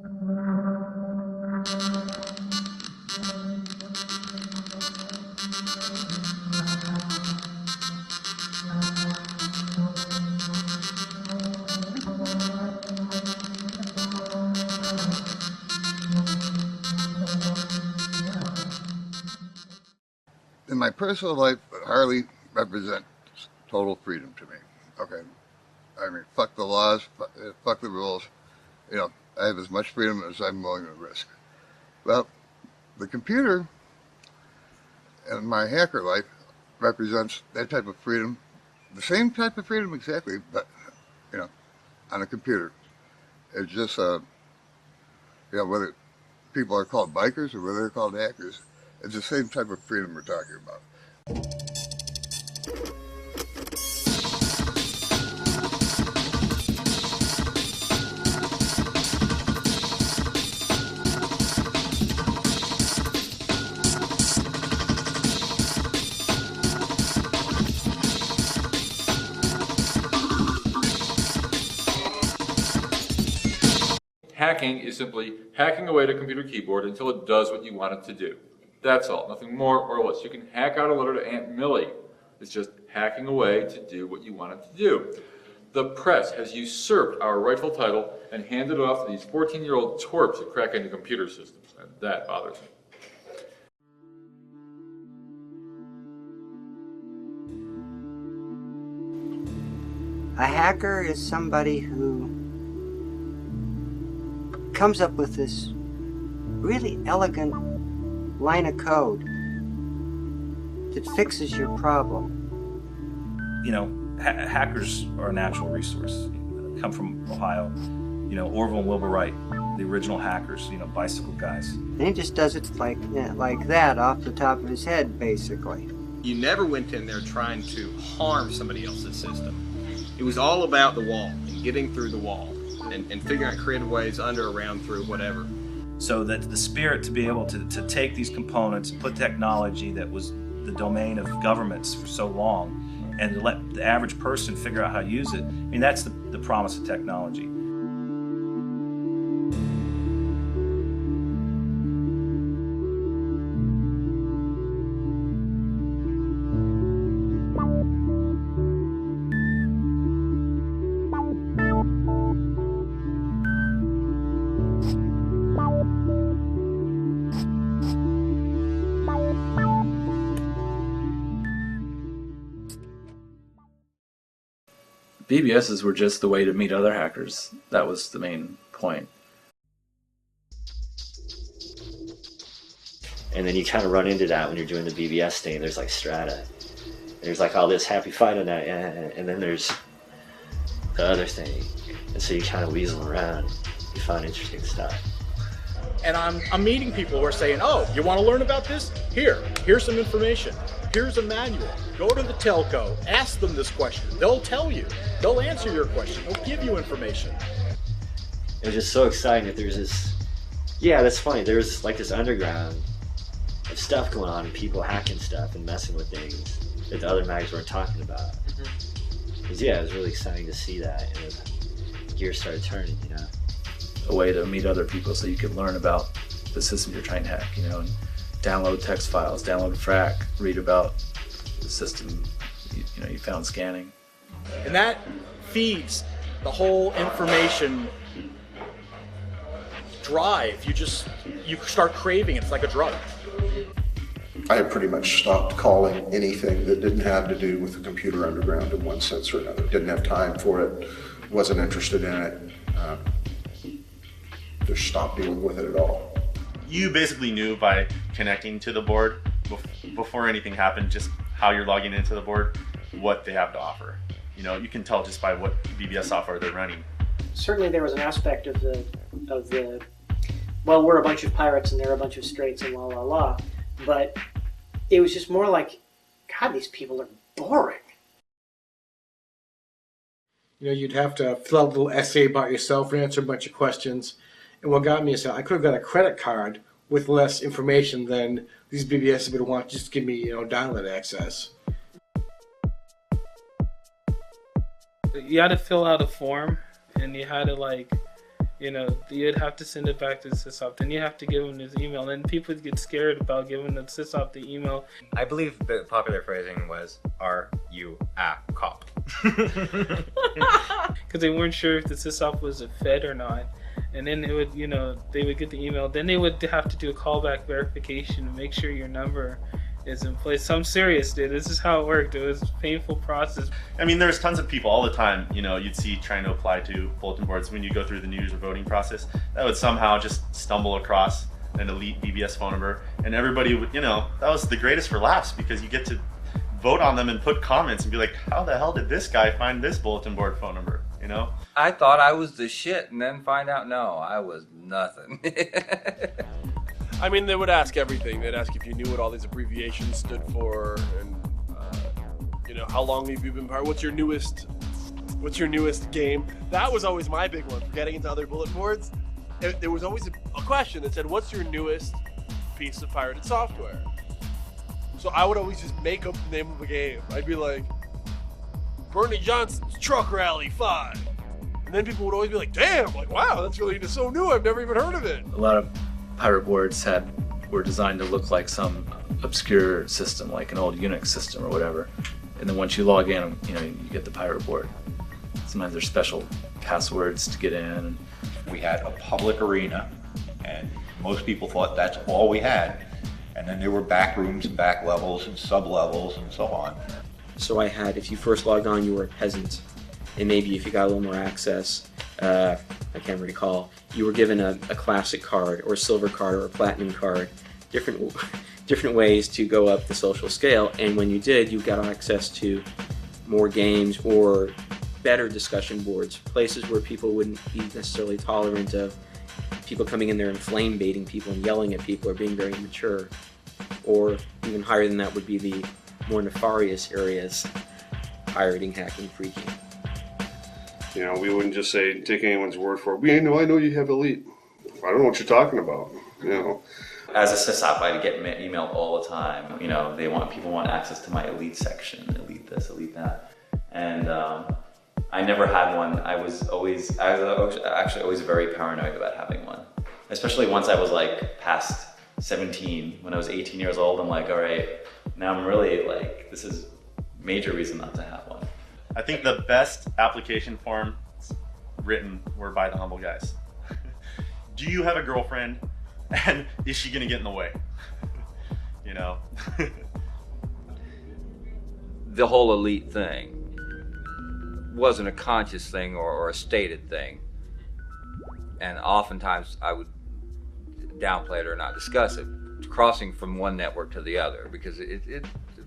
In my personal life, Harley represents total freedom to me. Okay, I mean, fuck the laws, fuck the rules. You know, I have as much freedom as I'm willing to risk. Well, the computer and my hacker life represents that type of freedom, the same type of freedom exactly, but you know, on a computer. It's just whether people are called bikers or whether they're called hackers, it's the same type of freedom we're talking about. Hacking is simply hacking away at a computer keyboard until it does what you want it to do. That's all, nothing more or less. You can hack out a letter to Aunt Millie. It's just hacking away to do what you want it to do. The press has usurped our rightful title and handed it off to these 14-year-old twerps who crack into computer systems, and that bothers me. A hacker is somebody who comes up with this really elegant line of code that fixes your problem. You know, hackers are a natural resource. Come from Ohio. You know, Orville and Wilbur Wright, the original hackers, you know, bicycle guys. And he just does it like that off the top of his head, basically. You never went in there trying to harm somebody else's system. It was all about the wall and getting through the wall and figuring out creative ways under, around, through, whatever. So that the spirit to be able to take these components, put technology that was the domain of governments for so long, and to let the average person figure out how to use it, I mean, that's the promise of technology. BBSs were just the way to meet other hackers. That was the main point. And then you kind of run into that when you're doing the BBS thing. There's like strata. There's like all this happy fight on that, and then there's the other thing. And so you kind of weasel around. You find interesting stuff. And I'm meeting people who are saying, oh, you want to learn about this? Here's some information. Here's a manual. Go to the telco, ask them this question. They'll tell you. They'll answer your question. They'll give you information. It was just so exciting that there's this, yeah, that's funny. There's like this underground of stuff going on and people hacking stuff and messing with things that the other mags weren't talking about. Because yeah, it was really exciting to see that, and the gears started turning, you know. A way to meet other people so you could learn about the system you're trying to hack, you know, and download text files, download FRAC, read about the system you found scanning. And that feeds the whole information drive. You start craving it. It's like a drug. I had pretty much stopped calling anything that didn't have to do with the computer underground in one sense or another. Didn't have time for it, wasn't interested in it. Just stopped dealing with it at all. You basically knew by connecting to the board before anything happened, just how you're logging into the board, what they have to offer. You know, you can tell just by what BBS software they're running. Certainly there was an aspect of the well, we're a bunch of pirates and they're a bunch of straights and la la la, but it was just more like, God, these people are boring. You know, you'd have to fill out a little essay about yourself and answer a bunch of questions. And what got me is that I could have got a credit card with less information than these BBS would want just to give me, you know, download access. You had to fill out a form, and you had to You'd have to send it back to the sysop. Then you have to give him his email. Then people get scared about giving the sysop the email. I believe the popular phrasing was, "Are you a cop?" Because they weren't sure if the sysop was a Fed or not. And then it would, they would get the email. Then they would have to do a callback verification to make sure your number is in place. So I'm serious, dude. This is how it worked. It was a painful process. I mean, there's tons of people all the time, you'd see trying to apply to bulletin boards when you go through the news or voting process that would somehow just stumble across an elite BBS phone number, and everybody would, that was the greatest for laughs, because you get to vote on them and put comments and be like, how the hell did this guy find this bulletin board phone number, I thought I was the shit, and then find out, no, I was nothing. I mean, they would ask everything. They'd ask if you knew what all these abbreviations stood for, and how long have you been part? What's your newest game? That was always my big one for getting into other bulletin boards. There was always a question that said, "What's your newest piece of pirated software?" So I would always just make up the name of a game. I'd be like, Bernie Johnson's Truck Rally 5. And then people would always be like, damn, wow, that's really just so new. I've never even heard of it. A lot of pirate boards were designed to look like some obscure system, like an old Unix system or whatever. And then once you log in, you get the pirate board. Sometimes there's special passwords to get in. We had a public arena, and most people thought that's all we had. And then there were back rooms and back levels and sub levels and so on. So I had, if you first logged on, you were a peasant. And maybe if you got a little more access, I can't recall, you were given a classic card or a silver card or a platinum card, different ways to go up the social scale. And when you did, you got access to more games or better discussion boards, places where people wouldn't be necessarily tolerant of people coming in there and flame baiting people and yelling at people or being very immature. Or even higher than that would be the more nefarious areas, pirating, hacking, freaking. We wouldn't just say, take anyone's word for it. I know you have elite. I don't know what you're talking about. As a sysop, I get emailed all the time. People want access to my elite section, elite this, elite that. And I never had one. I was actually always very paranoid about having one. Especially once I was past 17, when I was 18 years old, I'm like, all right, now I'm really this is major reason not to have one. I think the best application forms written were by the humble guys. Do you have a girlfriend, and is she gonna get in the way? The whole elite thing wasn't a conscious thing or a stated thing. And oftentimes I would downplay it or not discuss it, crossing from one network to the other, because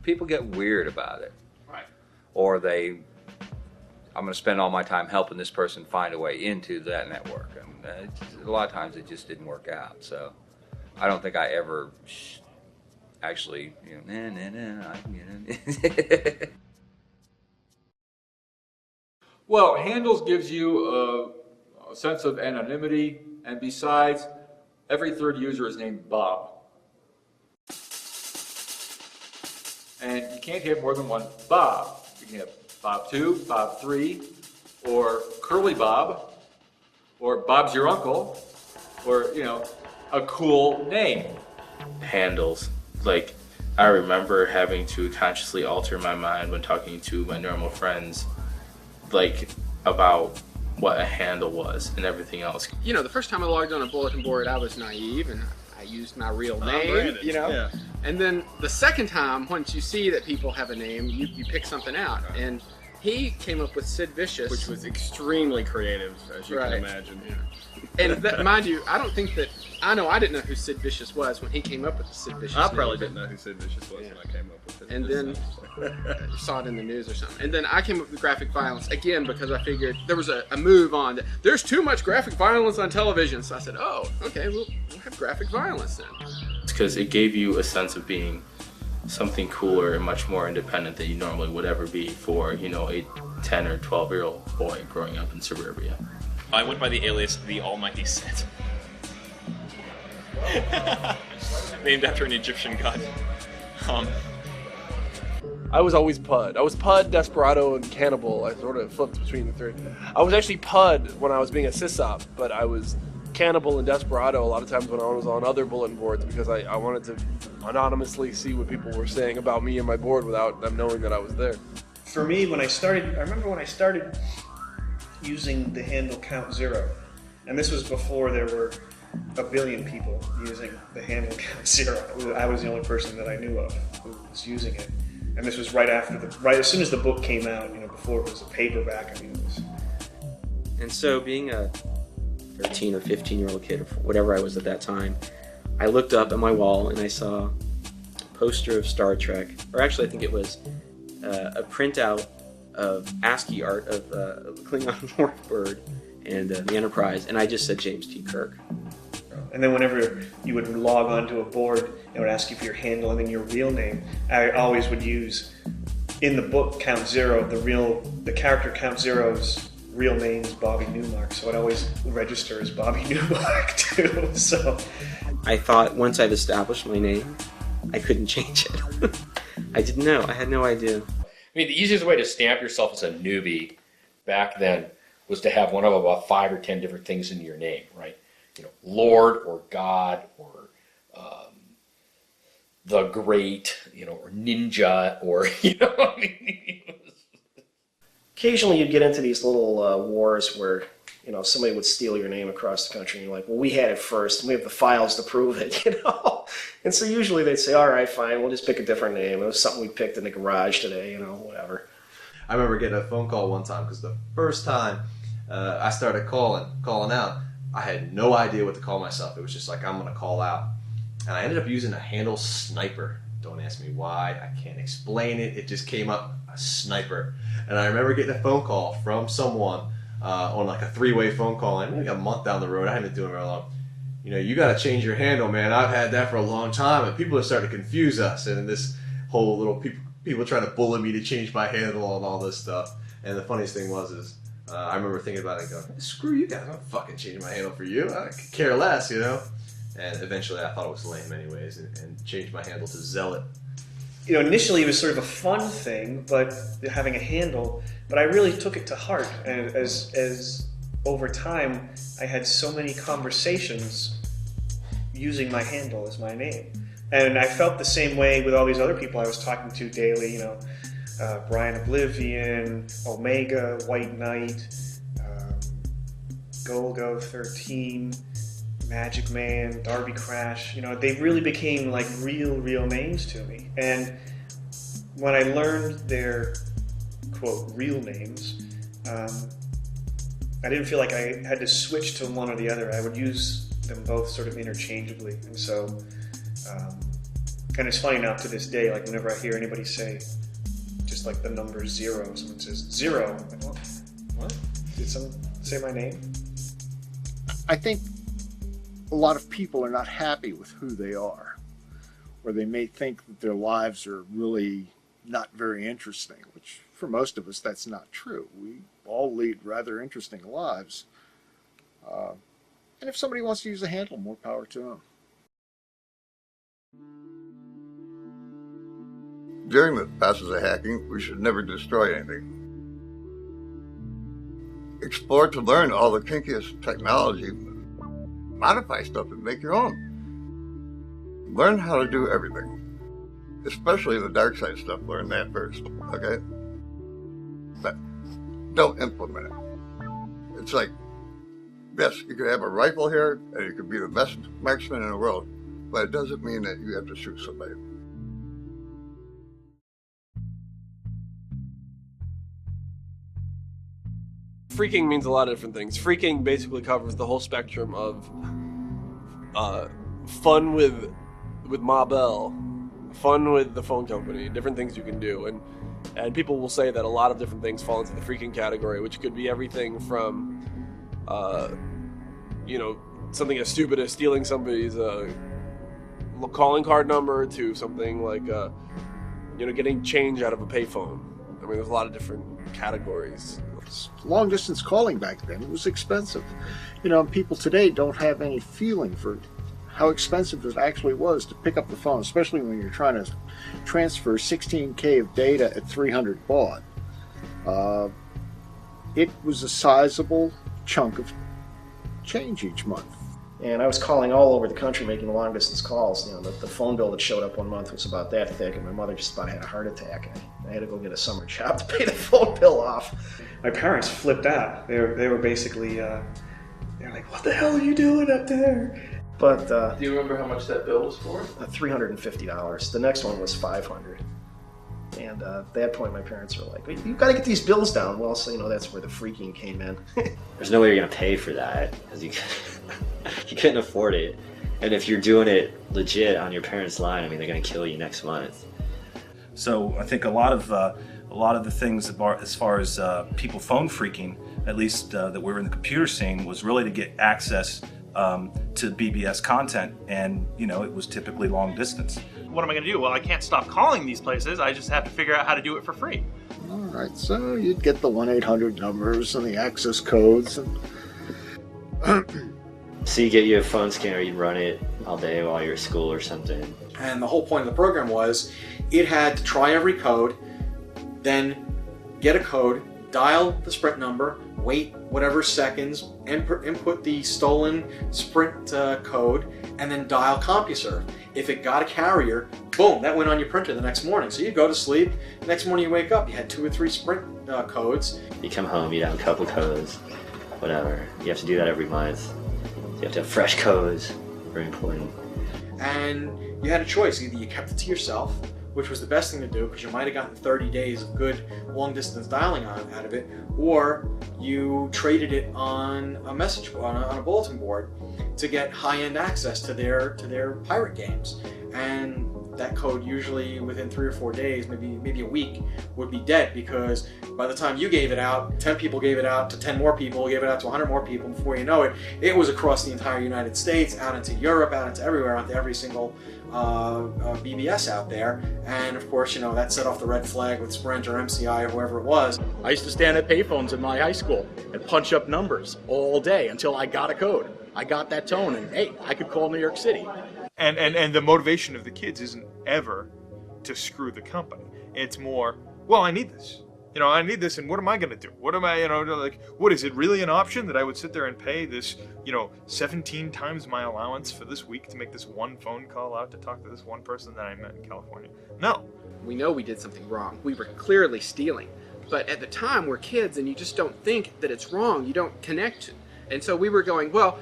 people get weird about it. Right. Or I'm going to spend all my time helping this person find a way into that network. And a lot of times it just didn't work out. So I don't think I ever actually, I can get in. Well, handles gives you a sense of anonymity, and besides, every third user is named Bob. And you can't have more than one Bob. You can have Bob 2, Bob 3, or Curly Bob, or Bob's your uncle, or, a cool name. Handles. I remember having to consciously alter my mind when talking to my normal friends, about what a handle was and everything else. The first time I logged on a bulletin board, I was naive and I used my real name, Yeah. And then the second time, once you see that people have a name, you pick something out. And he came up with Sid Vicious. Which was extremely creative, as you can imagine. And mind you, I didn't know who Sid Vicious was when he came up with the Sid Vicious I name. probably didn't know who Sid Vicious was when I came up with it. And then you saw it in the news or something. And then I came up with graphic violence again because I figured there was a move on that there's too much graphic violence on television. So I said, oh, okay, we'll have graphic violence then. It's because it gave you a sense of being something cooler and much more independent than you normally would ever be for, a 10 or 12-year-old boy growing up in suburbia. I went by the alias The Almighty Set. Named after an Egyptian god. I was always Pud. I was Pud, Desperado, and Cannibal. I sort of flipped between the three. I was actually Pud when I was being a sysop, but I was Cannibal and Desperado a lot of times when I was on other bulletin boards because I wanted to anonymously see what people were saying about me and my board without them knowing that I was there. For me, I remember when I started using the handle Count Zero, and this was before there were a billion people using the handle Count Zero. I was the only person that I knew of who was using it. And this was right as soon as the book came out, before it was a paperback. It was. And so being a 13 or 15-year-old kid, or whatever I was at that time, I looked up at my wall and I saw a poster of Star Trek, or actually I think it was a printout of ASCII art of Klingon Warbird and the Enterprise, and I just said James T. Kirk. And then whenever you would log onto a board, it would ask you for your handle and then your real name. I always would use, in the book Count Zero, the character Count Zero's real name is Bobby Newmark, so I'd always register as Bobby Newmark too. So I thought once I'd established my name, I couldn't change it. I didn't know. I had no idea. I mean, the easiest way to stamp yourself as a newbie back then was to have one of about 5 or 10 different things in your name, right? Lord or God or the Great, or Ninja or, I mean, occasionally you'd get into these little wars where, somebody would steal your name across the country and you're like, well, we had it first and we have the files to prove it, And so usually they'd say, all right, fine, we'll just pick a different name. It was something we picked in the garage today, whatever. I remember getting a phone call one time because the first time I started calling out, I had no idea what to call myself. It was just like, I'm going to call out. And I ended up using a handle Sniper. Don't ask me why. I can't explain it. It just came up, a Sniper. And I remember getting a phone call from someone on like a 3-way phone call. And maybe a month down the road, I haven't been doing it very long. You got to change your handle, man. I've had that for a long time. And people are starting to confuse us. And this whole little people trying to bully me to change my handle and all this stuff. And the funniest thing was I remember thinking about it and going, screw you guys, I'm not fucking changing my handle for you. I could care less, And eventually I thought it was lame anyways and changed my handle to Zealot. Initially it was sort of a fun thing, but having a handle, but I really took it to heart. And as over time, I had so many conversations using my handle as my name. And I felt the same way with all these other people I was talking to daily, Brian Oblivion, Omega, White Knight, Golgo 13, Magic Man, Darby Crash. They really became like real names to me. And when I learned their, quote, real names, I didn't feel like I had to switch to one or the other. I would use them both sort of interchangeably. And so, and it's funny now to this day, like whenever I hear anybody say, just like the number 0, someone says 0, I'm like, what? Did someone say my name? I think a lot of people are not happy with who they are, or they may think that their lives are really not very interesting, which for most of us that's not true. We all lead rather interesting lives. And if somebody wants to use a handle, more power to them. During the process of hacking, we should never destroy anything. Explore to learn all the kinkiest technology, modify stuff and make your own. Learn how to do everything, especially the dark side stuff. Learn that first, okay? But don't implement it. It's like, yes, you could have a rifle here and you could be the best marksman in the world, but it doesn't mean that you have to shoot somebody. Freaking means a lot of different things. Freaking basically covers the whole spectrum of fun with Ma Bell, fun with the phone company, different things you can do, and people will say that a lot of different things fall into the freaking category, which could be everything from something as stupid as stealing somebody's calling card number to something like getting change out of a payphone. I mean, there's a lot of different categories. Long distance calling back then, it was expensive. People today don't have any feeling for how expensive it actually was to pick up the phone, especially when you're trying to transfer 16K of data at 300 baud. It was a sizable chunk of change each month. And I was calling all over the country making long distance calls. You know, the phone bill that showed up one month was about that thick, and my mother just about had a heart attack. I had to go get a summer job to pay the phone bill off. My parents flipped out. They were basically, they're like, what the hell are you doing up there? But do you remember how much that bill was for? $350. The next one was $500. And at that point, my parents were like, "You got to get these bills down." Well, so that's where the freaking came in. There's no way you're gonna pay for that because you couldn't afford it. And if you're doing it legit on your parents' line, I mean, they're gonna kill you next month. So I think a lot of the things as far as people phone freaking, at least that we're in the computer scene, was really to get access to BBS content, and it was typically long distance. What am I going to do? Well, I can't stop calling these places. I just have to figure out how to do it for free. All right, so you'd get the 1-800 numbers and the access codes. So you get you a phone scanner, you'd run it all day while you're at school or something. And the whole point of the program was it had to try every code, then get a code, dial the Sprint number, wait whatever seconds, input the stolen Sprint code, and then dial CompuServe. If it got a carrier, boom, that went on your printer the next morning. So you go to sleep, next morning you wake up, you had 2 or 3 Sprint codes. You come home, you have a couple codes, whatever. You have to do that every month. So you have to have fresh codes, very important. And you had a choice. Either you kept it to yourself, which was the best thing to do because you might have gotten 30 days of good long distance dialing out of it, or you traded it on a message on a bulletin board to get high-end access to their pirate games. And that code usually within 3 or 4 days, maybe a week, would be dead, because by the time you gave it out, 10 people gave it out to 10 more people, gave it out to 100 more people. Before you know it, it was across the entire United States, out into Europe, out into everywhere, out to every single BBS out there. And of course, that set off the red flag with Sprint or MCI or whoever it was. I used to stand at payphones in my high school and punch up numbers all day until I got a code. I got that tone, and hey, I could call New York City. And the motivation of the kids isn't ever to screw the company. It's more, well, I need this. I need this, and what am I going to do? What am I, what is it really an option that I would sit there and pay this, 17 times my allowance for this week to make this one phone call out to talk to this one person that I met in California? No. We know we did something wrong. We were clearly stealing. But at the time, we're kids, and you just don't think that it's wrong. You don't connect. And so we were going, well,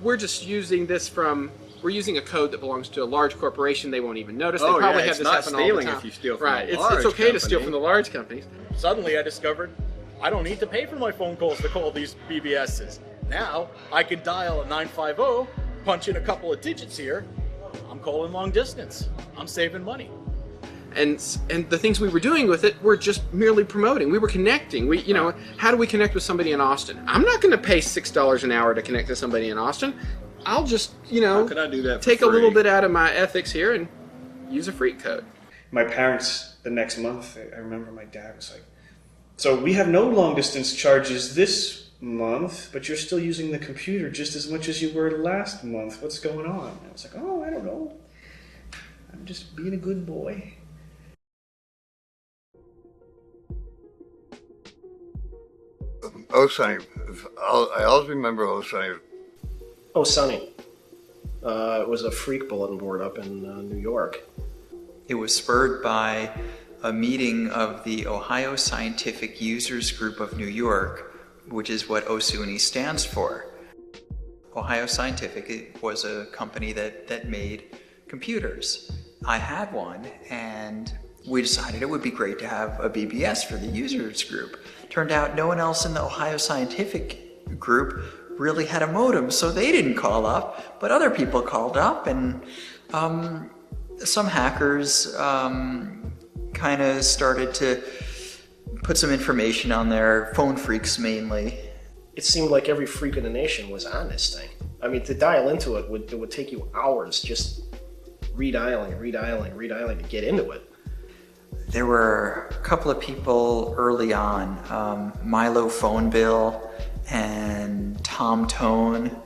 we're just using this we're using a code that belongs to a large corporation. They won't even notice. They probably have this happen all the time. It's not stealing if you steal from right. a large It's okay company. to steal from the large companies. Suddenly I discovered I don't need to pay for my phone calls to call these BBSs. Now I can dial a 950, punch in a couple of digits here. I'm calling long distance. I'm saving money. And the things we were doing with it were just merely promoting. We were connecting. How do we connect with somebody in Austin? I'm not going to pay $6 an hour to connect to somebody in Austin. I'll just, How can I do that for take free? a little bit out of my ethics here and use a freak code. My parents, the next month, I remember my dad was like, so we have no long distance charges this month, but you're still using the computer just as much as you were last month. What's going on? And I was like, oh, I don't know. I'm just being a good boy. Sunny. I always remember Sunny. Oh, Sunny. It was a freak bulletin board up in New York. It was spurred by a meeting of the Ohio Scientific Users Group of New York, which is what OSUNY stands for. Ohio Scientific was a company that made computers. I had one, and we decided it would be great to have a BBS for the users group. Turned out no one else in the Ohio Scientific group really had a modem, so they didn't call up, but other people called up, and some hackers kind of started to put some information on there, phone freaks mainly. It seemed like every freak in the nation was on this thing. I mean, to dial into it would take you hours just redialing to get into it. There were a couple of people early on, Milo Phone Bill and Tom Tone.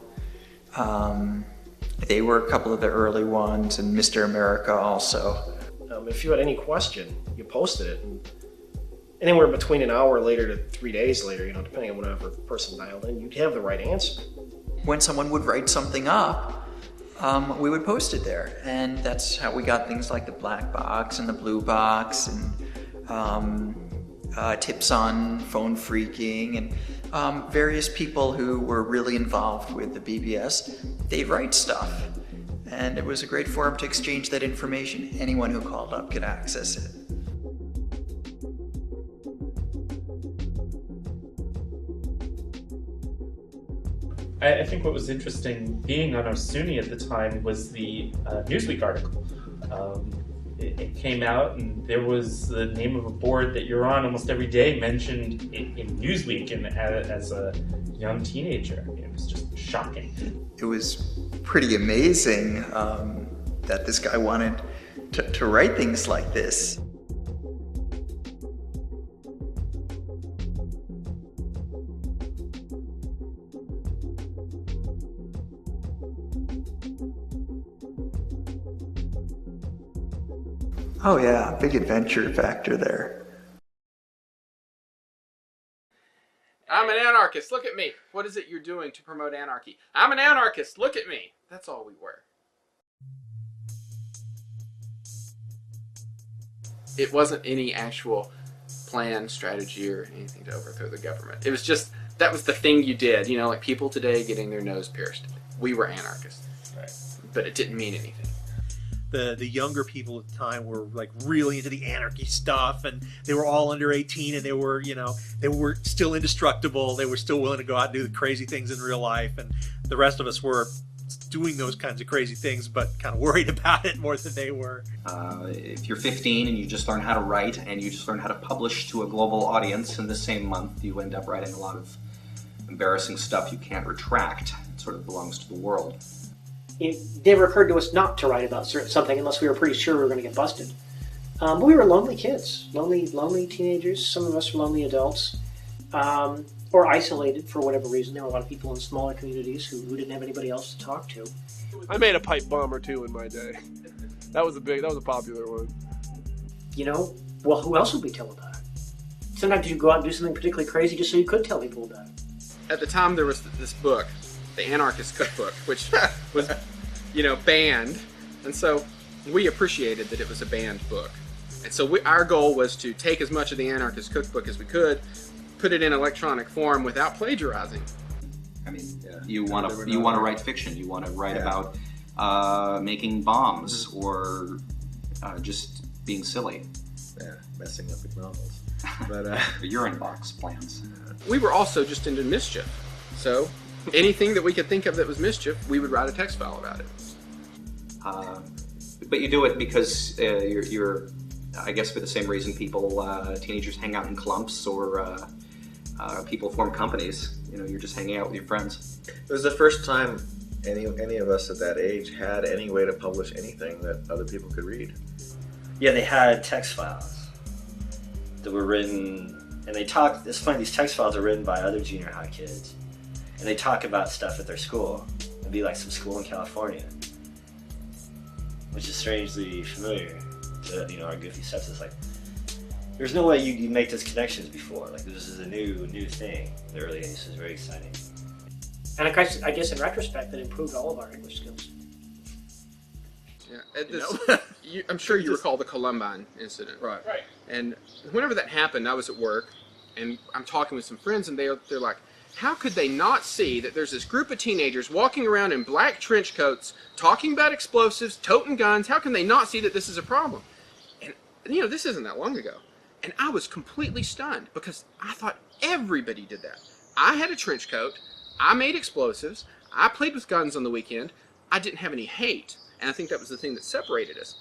They were a couple of the early ones, and Mr. America also. If you had any question, you posted it, and anywhere between an hour later to 3 days later, depending on whatever person dialed in, you'd have the right answer. When someone would write something up, we would post it there, and that's how we got things like the black box and the blue box, and tips on phone phreaking, and various people who were really involved with the BBS. They'd write stuff, and it was a great forum to exchange that information. Anyone who called up could access it. I think what was interesting being on OSUNY at the time was the Newsweek article. It came out, and there was the name of a board that you're on almost every day mentioned in Newsweek, and as a young teenager. It was just shocking. It was pretty amazing that this guy wanted to write things like this. Oh yeah, big adventure factor there. I'm an anarchist, look at me. What is it you're doing to promote anarchy? I'm an anarchist, look at me. That's all we were. It wasn't any actual plan, strategy, or anything to overthrow the government. It was just, that was the thing you did. Like people today getting their nose pierced. We were anarchists. Right. But it didn't mean anything. The younger people at the time were like really into the anarchy stuff, and they were all under 18, and they were still indestructible. They were still willing to go out and do the crazy things in real life, and the rest of us were doing those kinds of crazy things, but kind of worried about it more than they were. If you're 15 and you just learn how to write and you just learn how to publish to a global audience in the same month, you end up writing a lot of embarrassing stuff you can't retract. It sort of belongs to the world. It never occurred to us not to write about something unless we were pretty sure we were going to get busted. But we were lonely kids, lonely teenagers. Some of us were lonely adults, or isolated for whatever reason. There were a lot of people in smaller communities who didn't have anybody else to talk to. I made a pipe bomb or two in my day. That was a popular one. Well, who else would we tell about it? Sometimes you'd go out and do something particularly crazy just so you could tell people about it. At the time, there was this book, the Anarchist Cookbook, which was, banned, and so we appreciated that it was a banned book. And so our goal was to take as much of the Anarchist Cookbook as we could, put it in electronic form without plagiarizing. I mean, you want to write fiction. You want to write about making bombs or just being silly. Yeah, messing up McDonald's. But urine box plans. We were also just into mischief, so anything that we could think of that was mischief, we would write a text file about it. But you do it because you're, I guess, for the same reason teenagers hang out in clumps or people form companies. You're just hanging out with your friends. It was the first time any of us at that age had any way to publish anything that other people could read. Yeah, they had text files that were written, and they talked. It's funny, these text files are written by other junior high kids, and they talk about stuff at their school. It'd be like some school in California, which is strangely familiar to our goofy stuff. It's like there's no way you make those connections before. Like this is a new thing. The early 80s was very exciting. And I guess in retrospect, that improved all of our English skills. Yeah, I'm sure you recall the Columbine incident. Right. And whenever that happened, I was at work, and I'm talking with some friends, and they're like, how could they not see that there's this group of teenagers walking around in black trench coats, talking about explosives, toting guns? How can they not see that this is a problem? And, this isn't that long ago. And I was completely stunned because I thought everybody did that. I had a trench coat. I made explosives. I played with guns on the weekend. I didn't have any hate. And I think that was the thing that separated us.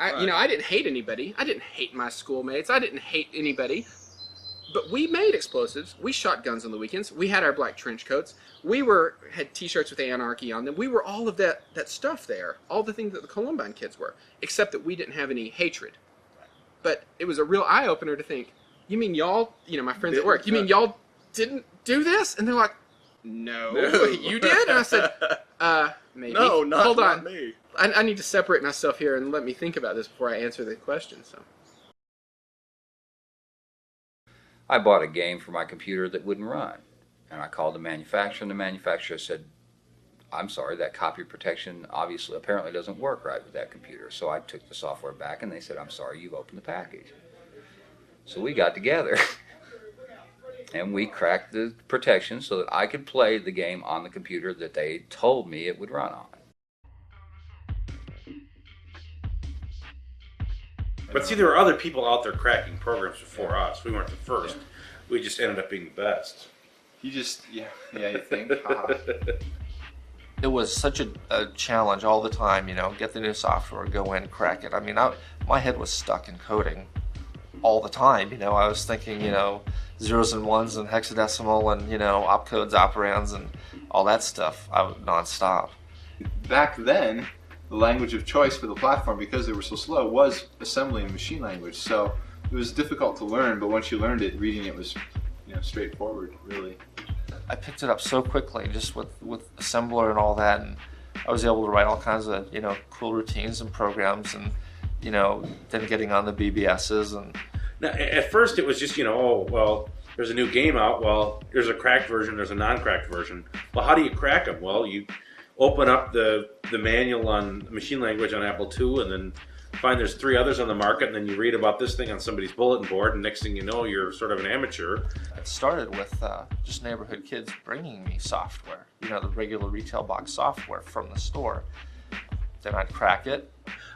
I didn't hate anybody. I didn't hate my schoolmates. I didn't hate anybody. But we made explosives. We shot guns on the weekends. We had our black trench coats. We had T-shirts with anarchy on them. We were all of that stuff there. All the things that the Columbine kids were. Except that we didn't have any hatred. But it was a real eye-opener to think, you mean y'all, my friends at work, you mean y'all didn't do this? And they're like, no, you did? And I said, maybe. No, not, Hold not on. me. I need to separate myself here and let me think about this before I answer the question. So, I bought a game for my computer that wouldn't run. And I called the manufacturer, and the manufacturer said, I'm sorry, that copy protection apparently doesn't work right with that computer. So I took the software back, and they said, I'm sorry, you've opened the package. So we got together, and we cracked the protection so that I could play the game on the computer that they told me it would run on. But see, there were other people out there cracking programs before us. We weren't the first. We just ended up being the best. You just, yeah, you think. It was such a challenge all the time, you know, get the new software, go in, crack it. I mean, my head was stuck in coding all the time, you know. I was thinking, you know, zeros and ones and hexadecimal and, you know, opcodes, operands and all that stuff. I was nonstop. Back then, the language of choice for the platform, because they were so slow, was assembly and machine language. So it was difficult to learn, but once you learned it, reading it was, you know, straightforward, really. I picked it up so quickly, just with assembler and all that, and I was able to write all kinds of, you know, cool routines and programs, and, you know, then getting on the BBSs. And Now, at first it was just, you know, oh, well, there's a new game out. Well, there's a cracked version, there's a non-cracked version. Well, how do you crack them? Well, you open up the manual on machine language on Apple II, and then find there's 3 others on the market, and then you read about this thing on somebody's bulletin board, and next thing you know, you're sort of an amateur. It started with just neighborhood kids bringing me software, you know, the regular retail box software from the store. Then I'd crack it.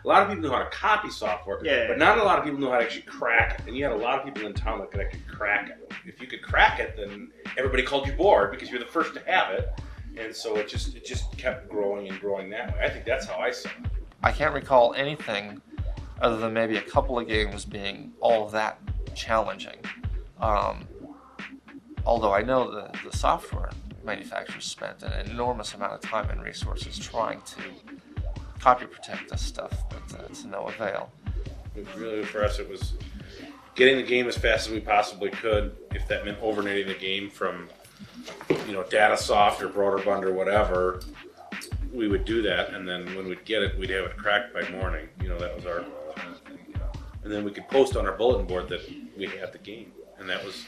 A lot of people know how to copy software, but not a lot of people know how to actually crack it. And you had a lot of people in town that could actually crack it. If you could crack it, then everybody called you bored because you're the first to have it. And so it just kept growing and growing that way. I think that's how I saw it. I can't recall anything other than maybe a couple of games being all that challenging. Although I know the software manufacturers spent an enormous amount of time and resources trying to copy protect this stuff, but to no avail. Really, for us, it was getting the game as fast as we possibly could. If that meant overnighting the game from, you know, Datasoft or Broderbund or whatever, we would do that, and then when we'd get it, we'd have it cracked by morning. You know, that was our thing. And then we could post on our bulletin board that we had the game, and that was,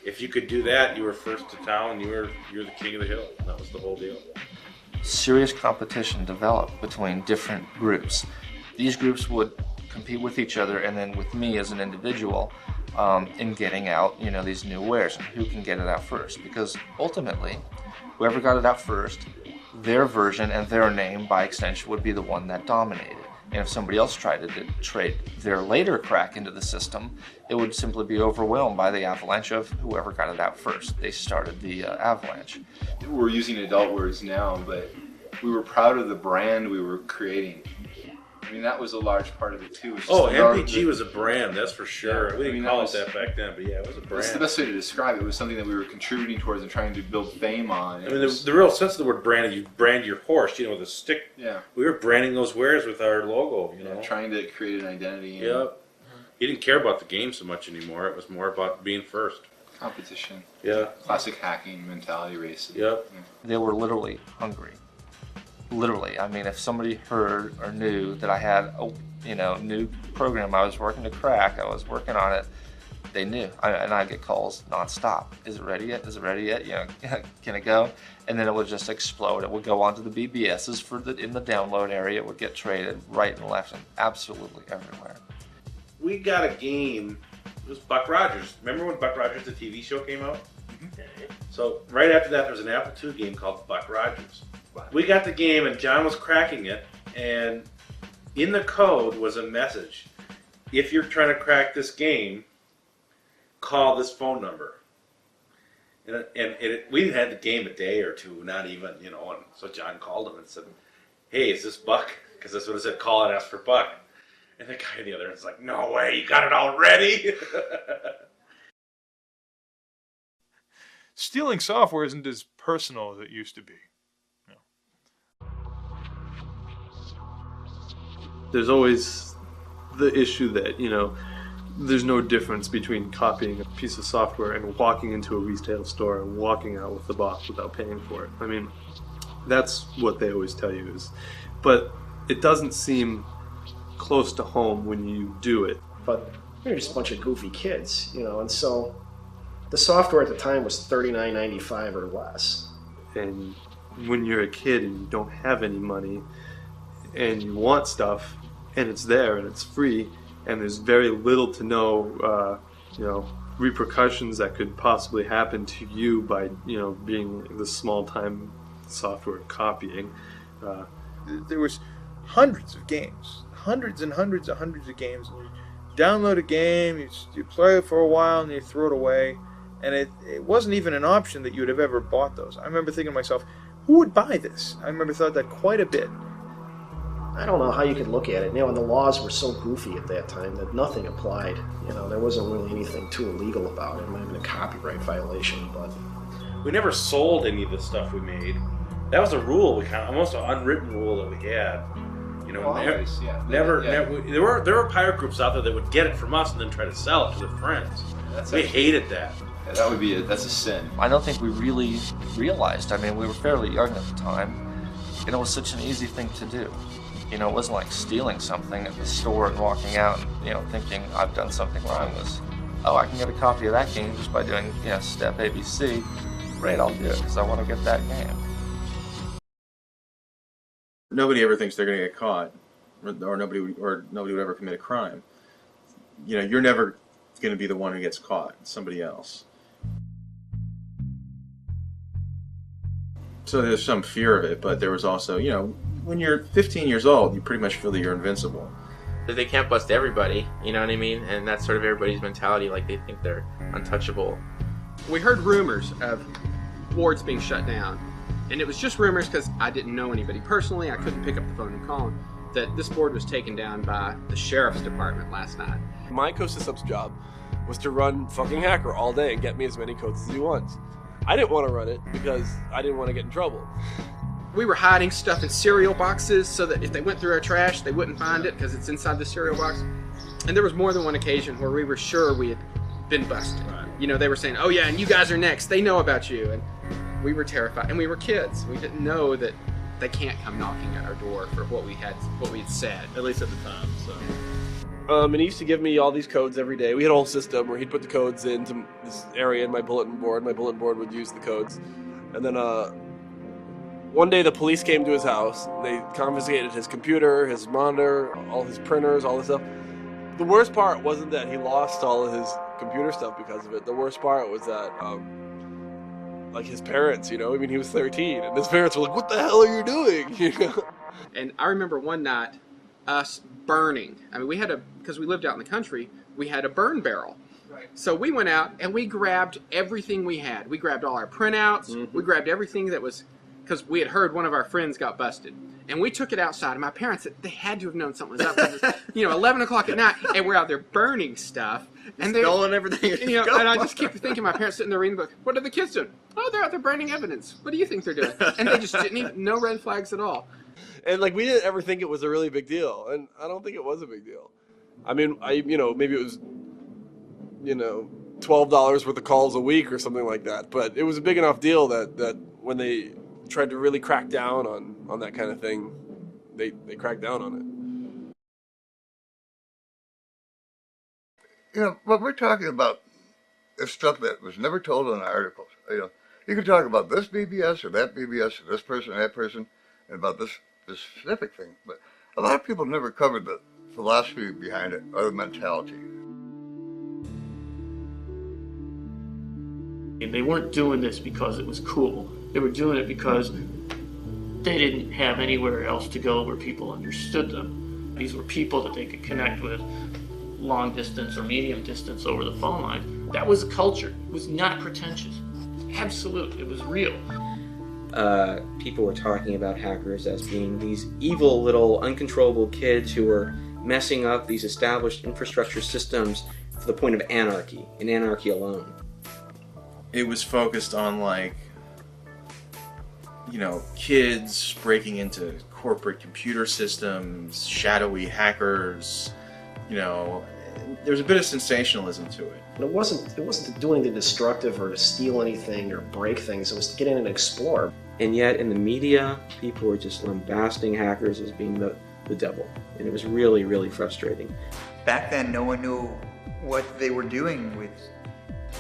if you could do that, you were first to town. You're the king of the hill. That was the whole deal. Serious competition developed between different groups. These groups would compete with each other, and then with me as an individual, in getting out, you know, these new wares and who can get it out first. Because ultimately, whoever got it out first, their version and their name by extension would be the one that dominated. And if somebody else tried to trade their later crack into the system, it would simply be overwhelmed by the avalanche of whoever got it out first. They started the avalanche. We're using adult words now, but we were proud of the brand we were creating. I mean, that was a large part of it too. MPG was a brand, that's for sure. We didn't call it that back then, but yeah, it was a brand. That's the best way to describe it. It was something that we were contributing towards and trying to build fame on. I mean, the real sense of the word brand is you brand your horse, you know, with a stick. Yeah. We were branding those wares with our logo, you know. Trying to create an identity. Yep. You didn't care about the game so much anymore. It was more about being first. Competition. Yeah. Classic hacking mentality race. Yep. They were literally hungry. Literally. I mean, if somebody heard or knew that I had a new program I was working to crack, I was working on it, they knew. And I'd get calls nonstop. Is it ready yet? Is it ready yet? You know, can it go? And then it would just explode. It would go onto the BBSs in the download area. It would get traded right and left and absolutely everywhere. We got a game. It was Buck Rogers. Remember when Buck Rogers, the TV show, came out? Mm-hmm. So right after that, there was an Apple II game called Buck Rogers. Wow. We got the game, and John was cracking it, and in the code was a message. If you're trying to crack this game, call this phone number. And we had the game a day or two, not even, you know, and so John called him and said, hey, is this Buck? Because that's what it said, call and ask for Buck. And the guy on the other end was like, no way, you got it already? Stealing software isn't as personal as it used to be. There's always the issue that, you know, there's no difference between copying a piece of software and walking into a retail store and walking out with the box without paying for it. I mean, That's what they always tell you is, but it doesn't seem close to home when you do it. But they're just a bunch of goofy kids, you know, and so the software at the time was $39.95 or less. And when you're a kid and you don't have any money and you want stuff and it's there and it's free and there's very little to no repercussions that could possibly happen to you by being the small-time software copying. There was hundreds of games, hundreds and hundreds of games. And you download a game, you play it for a while, and you throw it away. And it wasn't even an option that you would have ever bought those. I remember thinking to myself, who would buy this? I remember thought that quite a bit. I don't know how you could look at it, and the laws were so goofy at that time that nothing applied. There wasn't really anything too illegal about it. It might have been a copyright violation, but we never sold any of the stuff we made. That was a rule, almost an unwritten rule that we had. Never. There were pirate groups out there that would get it from us and then try to sell it to their friends. We hated that. Yeah, that's a sin. I don't think we really realized. I mean, we were fairly young at the time, and it was such an easy thing to do. It wasn't like stealing something at the store and walking out and, thinking I've done something wrong. It was, I can get a copy of that game just by doing, step ABC. Great, I'll do it because I want to get that game. Nobody ever thinks they're going to get caught, or nobody would ever commit a crime. You're never going to be the one who gets caught. It's somebody else. So there's some fear of it, but there was also, when you're 15 years old, you pretty much feel that you're invincible. They can't bust everybody, you know what I mean? And that's sort of everybody's mentality, like they think they're untouchable. We heard rumors of wards being shut down. And it was just rumors because I didn't know anybody personally. I couldn't pick up the phone and call them. That this board was taken down by the sheriff's department last night. My co-sysup's job was to run fucking hacker all day and get me as many codes as he wants. I didn't want to run it because I didn't want to get in trouble. We were hiding stuff in cereal boxes so that if they went through our trash, they wouldn't find it because it's inside the cereal box. And there was more than one occasion where we were sure we had been busted. Right. They were saying, oh yeah, and you guys are next. They know about you. And we were terrified, and we were kids. We didn't know that they can't come knocking at our door for what we had said. At least at the time. So. And he used to give me all these codes every day. We had a whole system where he'd put the codes into this area in my bulletin board. My bulletin board would use the codes, and then one day the police came to his house. They confiscated his computer, his monitor, all his printers, all this stuff. The worst part wasn't that he lost all of his computer stuff because of it. The worst part was that. His parents, he was 13, and his parents were like, what the hell are you doing, And I remember one night, us burning. I mean, because we lived out in the country, we had a burn barrel. Right. So we went out, and we grabbed everything we had. We grabbed all our printouts, we grabbed everything that was, because we had heard one of our friends got busted. And we took it outside, and my parents, they had to have known something was up. It was, 11 o'clock at night, and we're out there burning stuff. And they're stolen everything. And I just keep thinking, my parents sitting there reading the book. What are the kids doing? Oh, they're out there burning evidence. What do you think they're doing? And they just didn't even, no red flags at all. And we didn't ever think it was a really big deal, and I don't think it was a big deal. I mean, maybe it was, $12 worth of calls a week or something like that. But it was a big enough deal that when they tried to really crack down on that kind of thing, they cracked down on it. What we're talking about is stuff that was never told in articles. You can talk about this BBS or that BBS or this person or that person and about this specific thing, but a lot of people never covered the philosophy behind it or the mentality. They weren't doing this because it was cool. They were doing it because they didn't have anywhere else to go where people understood them. These were people that they could connect with long distance or medium distance over the phone line. That was a culture. It was not pretentious. Absolute. It was real. People were talking about hackers as being these evil little uncontrollable kids who were messing up these established infrastructure systems to the point of anarchy, and anarchy alone. It was focused on kids breaking into corporate computer systems, shadowy hackers, there's a bit of sensationalism to it. And it wasn't to do anything destructive or to steal anything or break things. It was to get in and explore. And yet in the media, people were just lambasting hackers as being the devil. And it was really, really frustrating. Back then, no one knew what they were doing with,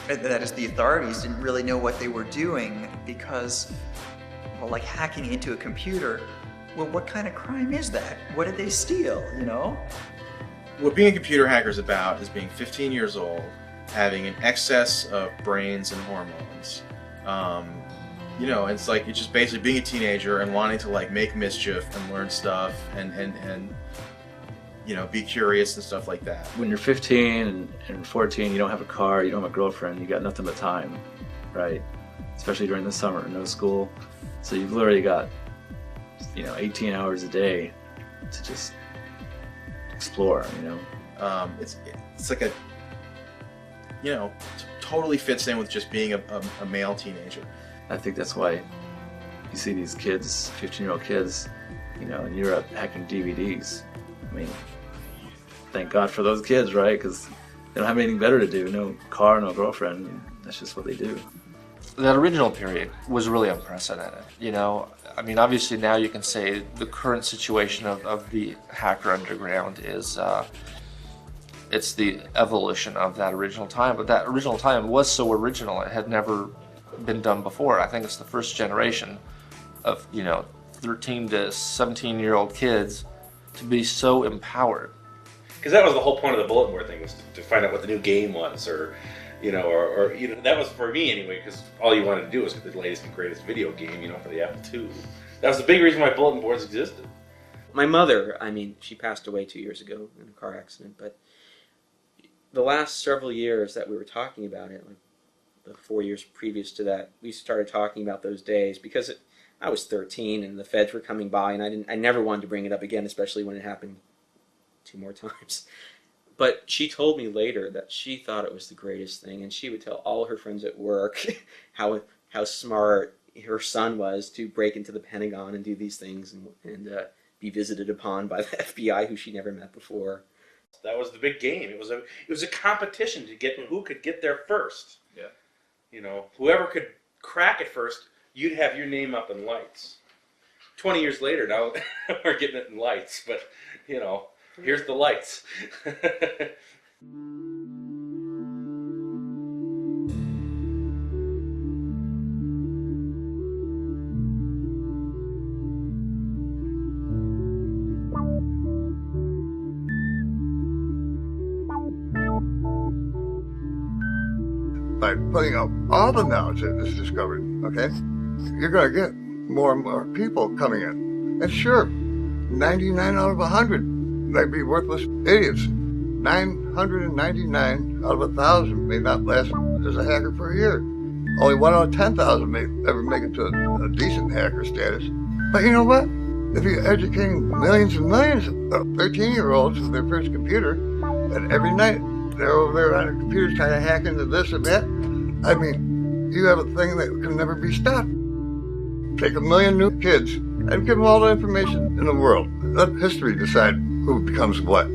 that is, the authorities didn't really know what they were doing because, well, like hacking into a computer, well, what kind of crime is that? What did they steal, you know? What being a computer hacker is about is being 15 years old, having an excess of brains and hormones. You know, it's like, it's just basically being a teenager and wanting to like make mischief and learn stuff and you know, be curious and stuff like that. When you're 15 and 14, you don't have a car, you don't have a girlfriend, you got nothing but time, right? Especially during the summer, no school. So you've literally got, you know, 18 hours a day to just explore, you know? It's like a, you know, totally fits in with just being a male teenager. I think that's why you see these kids, 15-year-old kids, you know, in Europe hacking DVDs. I mean, thank God for those kids, right? Because they don't have anything better to do. No car, no girlfriend. And that's just what they do. That original period was really unprecedented. You know, I mean, obviously now you can say the current situation of the hacker underground is it's the evolution of that original time. But that original time was so original; it had never been done before. I think it's the first generation of, you know, 13 to 17-year-old kids to be so empowered. Because that was the whole point of the bulletin board thing, was to find out what the new game was, or you know, or you know, that was for me anyway, because all you wanted to do was get the latest and greatest video game, you know, for the Apple II. That was the big reason why bulletin boards existed. My mother, I mean, she passed away 2 years ago in a car accident, but the last several years that we were talking about it, like the 4 years previous to that, we started talking about those days because I was 13 and the feds were coming by, and I never wanted to bring it up again, especially when it happened 2 more times. But she told me later that she thought it was the greatest thing, and she would tell all her friends at work how smart her son was to break into the Pentagon and do these things and be visited upon by the FBI, who she never met before. That was the big game. It was a competition to get who could get there first. Yeah. You know, whoever could crack it first, you'd have your name up in lights. 20 years later, now we're getting it in lights, but you know, here's the lights. By putting out all the knowledge that is discovered, okay, you're going to get more and more people coming in. And sure, 99 out of 100 may be worthless idiots. 999 out of 1,000 may not last as a hacker for a year. Only 1 out of 10,000 may ever make it to a decent hacker status. But you know what? If you're educating millions and millions of 13-year-olds with their first computer, and every night they're over there on their computers trying to hack into this and that, I mean, you have a thing that can never be stopped. Take 1 million new kids and give them all the information in the world. Let history decide who becomes what.